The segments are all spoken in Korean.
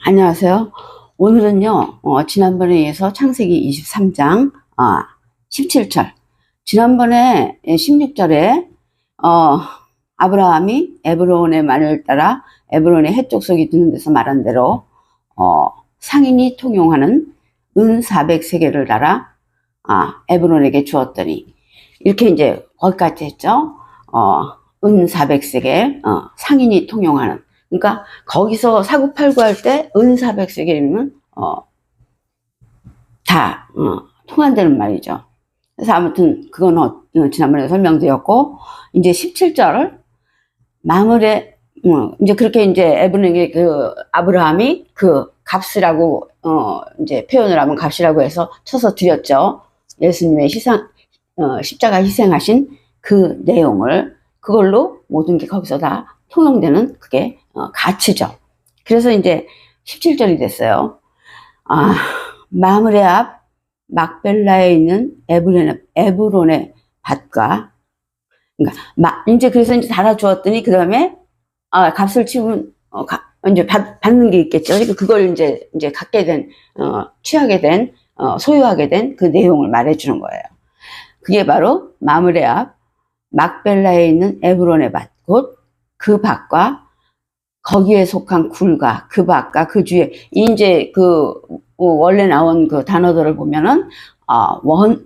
안녕하세요. 오늘은요, 지난번에 이어서 창세기 23장, 17절. 지난번에 16절에, 아브라함이 에브론의 말을 따라 에브론의 해족속이 드는 데서 말한 대로, 상인이 통용하는 은 400세겔을 달아, 에브론에게 주었더니, 이렇게 이제 거기까지 했죠. 은 400세겔, 상인이 통용하는. 그러니까 거기서 사고팔고 할 때 은 400세겔이면 다 통한다는 말이죠. 그래서 아무튼 그건 지난번에 설명드렸고, 이제 17절 마무리에 이제 그렇게 이제 에브론에게 아브라함이 그 값이라고 이제 표현을 하면 값이라고 해서 쳐서 드렸죠. 예수님의 십자가 희생하신 그 내용을 그걸로 모든 게 거기서 다 통용되는 그게 가치죠. 그래서 이제 17절이 됐어요. 마므레 앞 막벨라에 있는 에브론의 밭과, 그러니까 이제 그래서 이제 달아주었더니 그 다음에 값을 치우면 이제 받는 게 있겠죠. 그러니까 그걸 이제 갖게 된 취하게 된 소유하게 된 그 내용을 말해주는 거예요. 그게 바로 마므레 앞 막벨라에 있는 에브론의 밭, 곧 그 밭과 거기에 속한 굴과 그 밭과 그 주위에 이제 원래 나온 그 단어들을 보면은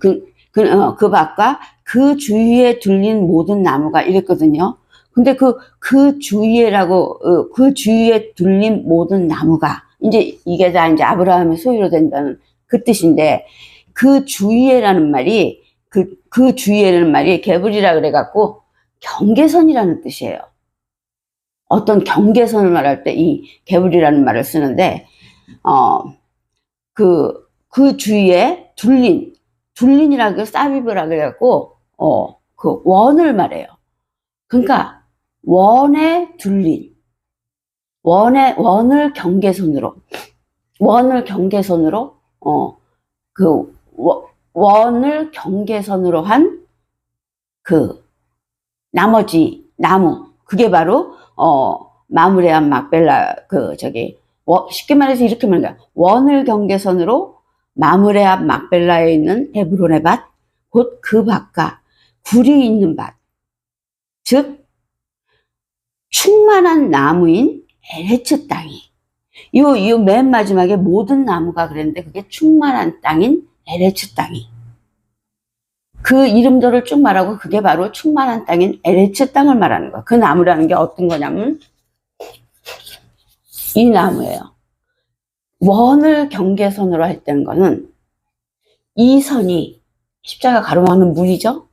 그 밭과 그 주위에 둘린 모든 나무가 이랬거든요. 근데 그 주위에라고 그 주위에 둘린 모든 나무가 이제 이게 다 이제 아브라함의 소유로 된다는 그 뜻인데, 그 주위에라는 말이 그 주위에라는 말이 게불이라 그래갖고 경계선이라는 뜻이에요. 어떤 경계선을 말할 때 이 게불이라는 말을 쓰는데, 그 주위에 둘린이라고 사비브라 그래갖고, 그 원을 말해요. 그러니까, 원에 둘린, 원을 경계선으로, 원을 경계선으로 한 그 나머지 나무, 그게 바로 마므레한 막벨라 쉽게 말해서 이렇게 말해요. 원을 경계선으로 마므레한 막벨라에 있는 에브론의 밭, 곧 그 밭과 굴이 있는 밭, 즉 충만한 나무인 에레츠 땅이, 요 맨 마지막에 모든 나무가 그랬는데 그게 충만한 땅인 에레츠 땅이, 그 이름들을 쭉 말하고 그게 바로 충만한 땅인 에레츠 땅을 말하는 거야. 그 나무라는 게 어떤 거냐면 이 나무예요. 원을 경계선으로 할 때는 거는 이 선이 십자가 가로막는 물이죠.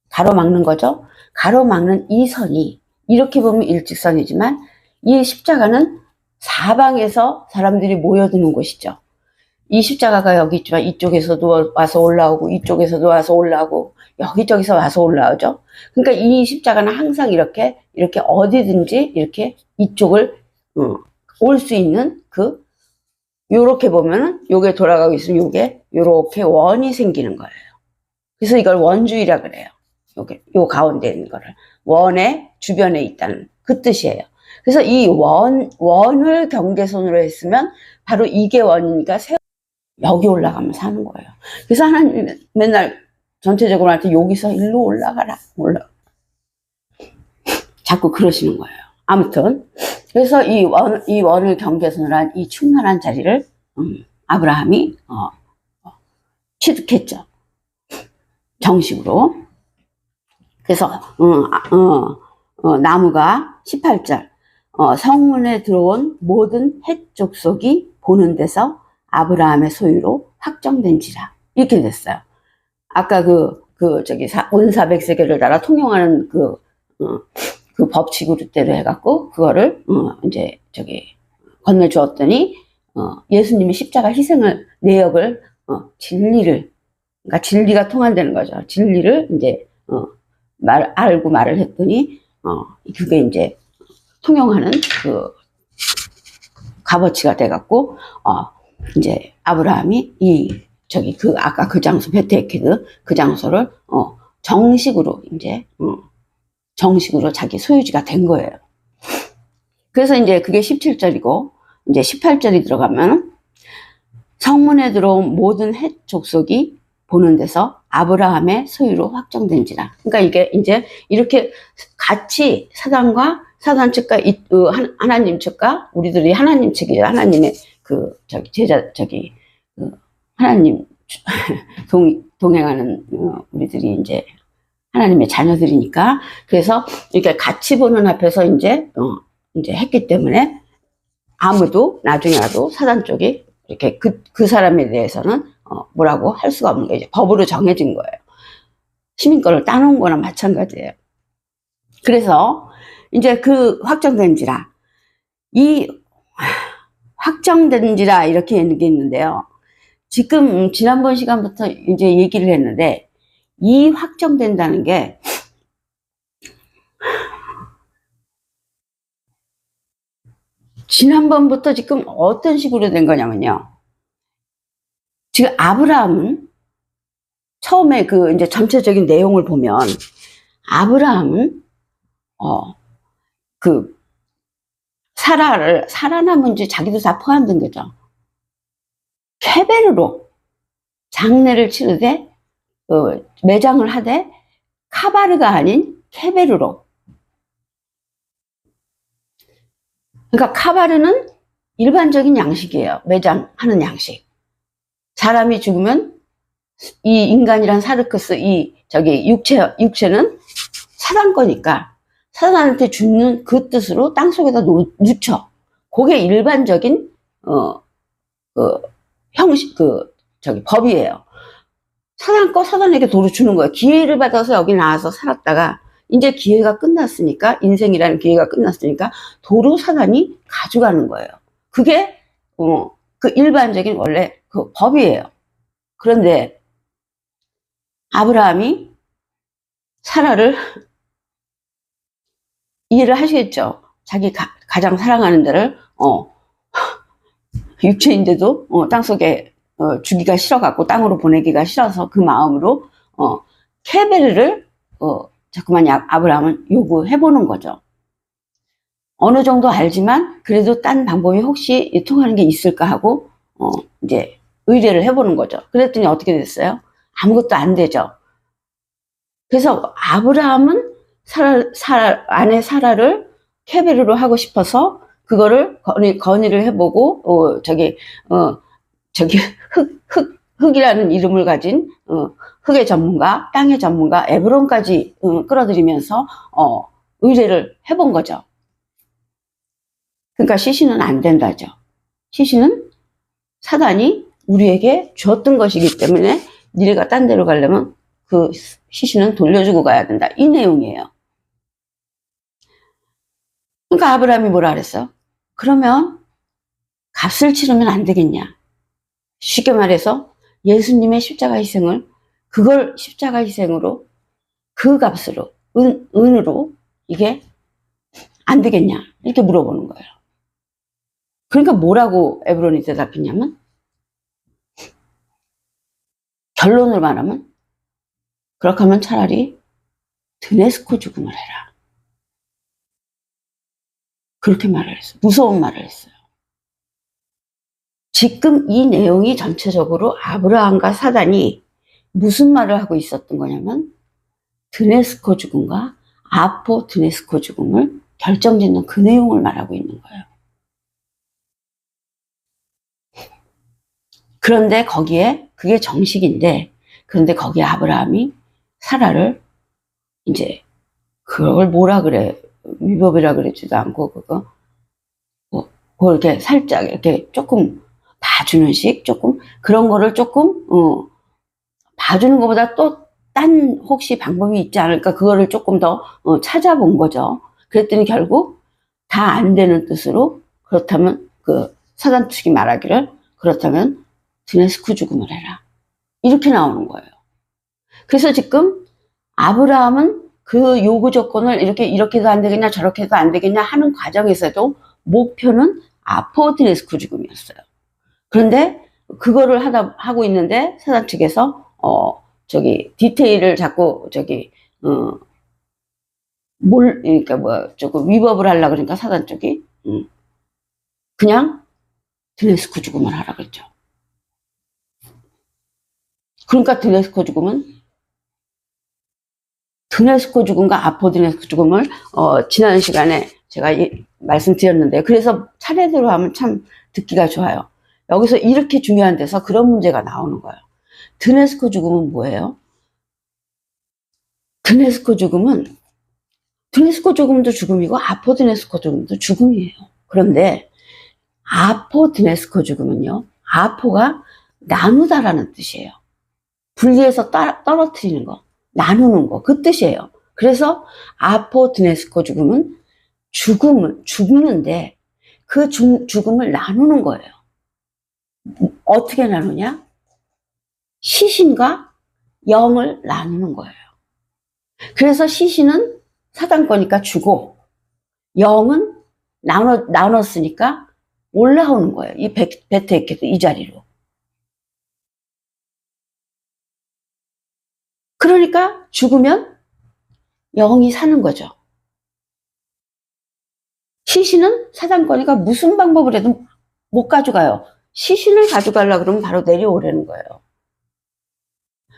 가로막는 거죠. 가로막는 이 선이 이렇게 보면 일직선이지만 이 십자가는 사방에서 사람들이 모여드는 곳이죠. 이 십자가가 여기 있지만 이쪽에서도 와서 올라오고 이쪽에서도 와서 올라오고 여기저기서 와서 올라오죠. 그러니까 이 십자가는 항상 이렇게 어디든지 이렇게 이쪽을 올 수 있는 요렇게 보면은 요게 돌아가고 있으면 요게 요렇게 원이 생기는 거예요. 그래서 이걸 원주의라 그래요. 요 가운데 있는 거를 원의 주변에 있다는 그 뜻이에요. 그래서 이 원을 경계선으로 했으면 바로 이게 원이니까 여기 올라가면 사는 거예요. 그래서 하나님 맨날 전체적으로 할 때 여기서 일로 올라가라. 자꾸 그러시는 거예요. 아무튼 그래서 이 원을 경계선으로 한 이 충만한 자리를 아브라함이 취득했죠. 정식으로. 그래서 나무가 18절 성문에 들어온 모든 헷 족속이 보는 데서 아브라함의 소유로 확정된지라, 이렇게 됐어요. 아까 은 400세겔을 달아 통용하는 그 법칙으로 해갖고 그거를 이제 건네주었더니 예수님이 십자가 희생을 내역을 진리를, 그러니까 진리가 통한다는 거죠. 진리를 이제 알고 말을 했더니 그게 이제 통용하는 그 값어치가 돼갖고 이제 아브라함이 아까 그 장소 베테케드 그 장소를 정식으로 자기 소유지가 된 거예요. 그래서 이제 그게 17절이고 이제 18절이 들어가면 성문에 들어온 모든 헷 족속이 보는 데서 아브라함의 소유로 확정된지라. 그러니까 이게 이제 이렇게 같이 사단과 사단 측과 하나님 측과 우리들이 하나님 측이에요. 하나님의 제자 하나님 동행하는 우리들이 이제 하나님의 자녀들이니까. 그래서 이렇게 같이 보는 앞에서 이제 했기 때문에 아무도 나중에라도 사단 쪽이 이렇게 그 사람에 대해서는 뭐라고 할 수가 없는 거예요. 법으로 정해진 거예요. 시민권을 따놓은 거나 마찬가지예요. 그래서 이제 그 확정된지라, 이 확정된지라 이렇게 얘기했는데요. 지금 지난번 시간부터 이제 얘기를 했는데, 이 확정된다는 게 지난번부터 지금 어떤 식으로 된 거냐면요. 지금 아브라함은 처음에 이제 전체적인 내용을 보면 아브라함은 사라나 문제 자기도 다 포함된 거죠. 케베르로 장례를 치르되 매장을 하되 카바르가 아닌 케베르로. 그러니까 카바르는 일반적인 양식이에요. 매장하는 양식. 사람이 죽으면 이 인간이란 사르크스 육체는 사단 거니까 사단한테 죽는 그 뜻으로 땅속에다 묻혀. 그게 일반적인 형식 법이에요. 사단 거 사단에게 도로 주는 거예요. 기회를 받아서 여기 나와서 살았다가 이제 기회가 끝났으니까, 인생이라는 기회가 끝났으니까 도로 사단이 가져가는 거예요. 그게 그 일반적인 원래 그 법이에요. 그런데 아브라함이 사라를 이해를 하시겠죠. 자기 가장 사랑하는 데를 육체인데도 땅속에 주기가 싫어갖고 땅으로 보내기가 싫어서 그 마음으로 케베르를 자꾸만 아브라함은 요구해보는 거죠. 어느 정도 알지만 그래도 딴 방법이 혹시 통하는 게 있을까 하고 이제 의뢰를 해보는 거죠. 그랬더니 어떻게 됐어요? 아무것도 안 되죠. 그래서 아브라함은 아내 사라를 케베르로 하고 싶어서 그거를 건의를 해보고 흙이라는 이름을 가진 흙의 전문가, 땅의 전문가 에브론까지 끌어들이면서 의뢰를 해본 거죠. 그러니까 시신은 안 된다죠. 시신은 사단이 우리에게 줬던 것이기 때문에 니네가 딴 데로 가려면 그 시신은 돌려주고 가야 된다. 이 내용이에요. 그러니까 아브라함이 뭐라 그랬어? 그러면 값을 치르면 안 되겠냐. 쉽게 말해서 예수님의 십자가 희생을, 그걸 십자가 희생으로 그 값으로 은으로 이게 안 되겠냐 이렇게 물어보는 거예요. 그러니까 뭐라고 에브론이 대답했냐면, 결론을 말하면 그렇게 하면 차라리 드네스코 죽음을 해라. 그렇게 말을 했어요. 무서운 말을 했어요. 지금 이 내용이 전체적으로 아브라함과 사단이 무슨 말을 하고 있었던 거냐면 드네스코 죽음과 아포 드네스코 죽음을 결정짓는 그 내용을 말하고 있는 거예요. 그런데 거기에 그게 정식인데, 그런데 거기에 아브라함이 사라를 이제 그걸 뭐라 그래, 위법이라 그러지도 않고 그거 이렇게 살짝 이렇게 조금 봐주는 식, 조금 그런 거를 조금 봐주는 것보다 또 딴 혹시 방법이 있지 않을까, 그거를 조금 더 찾아본 거죠. 그랬더니 결국 다 안 되는 뜻으로, 그렇다면 그 사단 측이 말하기를 그렇다면 드네스코 죽음을 해라 이렇게 나오는 거예요. 그래서 지금 아브라함은 그 요구 조건을 이렇게도 안 되겠냐 저렇게도 안 되겠냐 하는 과정에서도 목표는 아포 드네스코 죽음이었어요. 그런데 그거를 하고 있는데 사단 측에서 디테일을 자꾸 그러니까 조금 위법을 하려고 그러니까 사단 쪽이 그냥 드네스코 죽음을 하라 그랬죠. 그러니까 드네스코 죽음과 아포드네스코 죽음을 지난 시간에 제가 말씀드렸는데, 그래서 차례대로 하면 참 듣기가 좋아요. 여기서 이렇게 중요한 데서 그런 문제가 나오는 거예요. 드네스코 죽음은 뭐예요? 드네스코 죽음도 죽음이고 아포드네스코 죽음도 죽음이에요. 그런데 아포드네스코 죽음은요, 아포가 나누다라는 뜻이에요. 분리해서 떨어뜨리는 거, 나누는 거, 그 뜻이에요. 그래서 아포드네스코 죽음은 죽는데 그 죽음을 나누는 거예요. 어떻게 나누냐? 시신과 영을 나누는 거예요. 그래서 시신은 사단 거니까 주고, 영은 나눴으니까 올라오는 거예요. 이 베테에게도 이 자리로. 그러니까 죽으면 영이 사는 거죠. 시신은 사단거니까 무슨 방법을 해도 못 가져가요. 시신을 가져가려고 그러면 바로 내려오라는 거예요.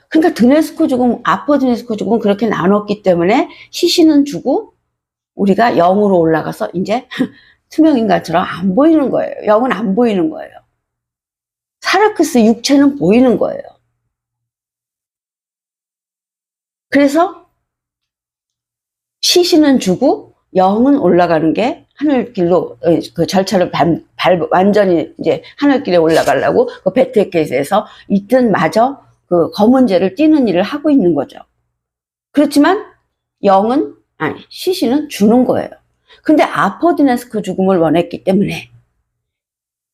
그러니까 드네스코 죽음, 아포드네스코 죽음은 그렇게 나눴기 때문에 시신은 주고 우리가 영으로 올라가서 이제 투명인간처럼 안 보이는 거예요. 영은 안 보이는 거예요. 사라크스 육체는 보이는 거예요. 그래서 시신은 주고 영은 올라가는 게 하늘길로, 그 절차를 완전히 이제 하늘길에 올라가려고 그 베테케에서 있든 마저 그 검은 재를 띠는 일을 하고 있는 거죠. 그렇지만 시신은 주는 거예요. 근데 아포드네스코 죽음을 원했기 때문에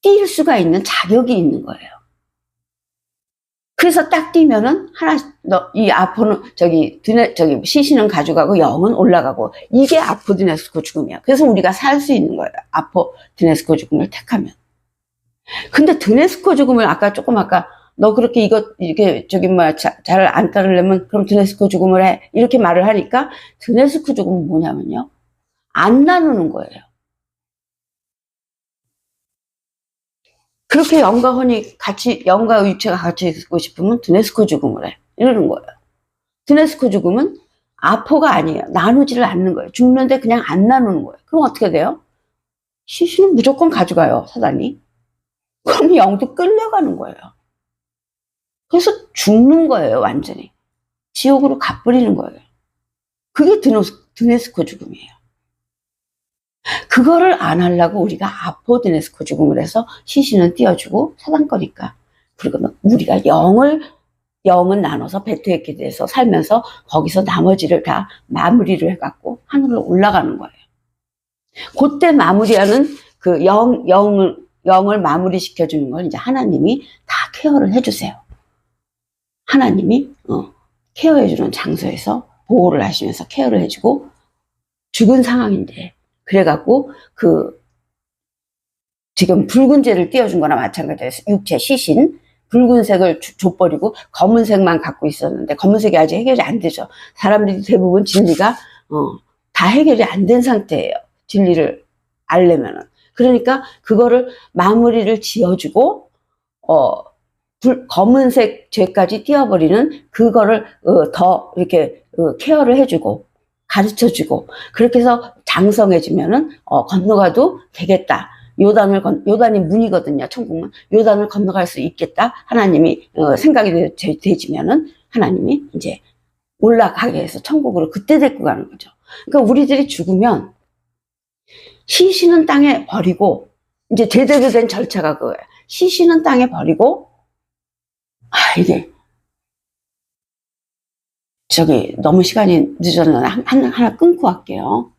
뛸 수가 있는 자격이 있는 거예요. 그래서 딱 뛰면은 이 아포는 시신은 가져가고 영은 올라가고, 이게 아포드네스코 죽음이야. 그래서 우리가 살 수 있는 거예요. 아포드네스코 죽음을 택하면. 근데 드네스코 죽음을 아까 너 그렇게 이렇게 잘 안 따르려면 그럼 드네스코 죽음을 해, 이렇게 말을 하니까, 드네스코 죽음은 뭐냐면요, 안 나누는 거예요. 그렇게 영과 육체가 같이 있고 싶으면 드네스코 죽음을 해, 이러는 거예요. 드네스코 죽음은 아포가 아니에요. 나누지를 않는 거예요. 죽는데 그냥 안 나누는 거예요. 그럼 어떻게 돼요? 시신은 무조건 가져가요, 사단이. 그럼 영도 끌려가는 거예요. 그래서 죽는 거예요, 완전히. 지옥으로 가버리는 거예요. 그게 드네스코 죽음이에요. 그거를 안 하려고 우리가 아포드네스코 죽음을 해서 시신은 띄워주고 사단 거니까. 그리고 우리가 영은 나눠서 베테에게 대해서 살면서 거기서 나머지를 다 마무리를 해갖고 하늘로 올라가는 거예요. 그때 마무리하는 그 영을 마무리시켜주는 걸 이제 하나님이 다 케어를 해주세요. 하나님이 케어해주는 장소에서 보호를 하시면서 케어를 해주고, 죽은 상황인데 그래갖고 지금 붉은재를 띄워준 거나 마찬가지예요. 육체 시신 붉은색을 줘버리고 검은색만 갖고 있었는데, 검은색이 아직 해결이 안 되죠. 사람들이 대부분 진리가 다 해결이 안 된 상태예요. 진리를 알려면은. 그러니까 그거를 마무리를 지어주고 검은색 죄까지 띄워버리는 그거를 더 이렇게 케어를 해주고 가르쳐주고, 그렇게 해서 장성해지면은 건너가도 되겠다. 요단이 문이거든요. 천국은 요단을 건너갈 수 있겠다. 하나님이 생각이 되지면은 하나님이 이제 올라가게 해서 천국으로 그때 데리고 가는 거죠. 그러니까 우리들이 죽으면 시신은 땅에 버리고, 이제 제대로 된 절차가 그거예요. 시신은 땅에 버리고, 이게 너무 시간이 늦었는데 하나 끊고 할게요.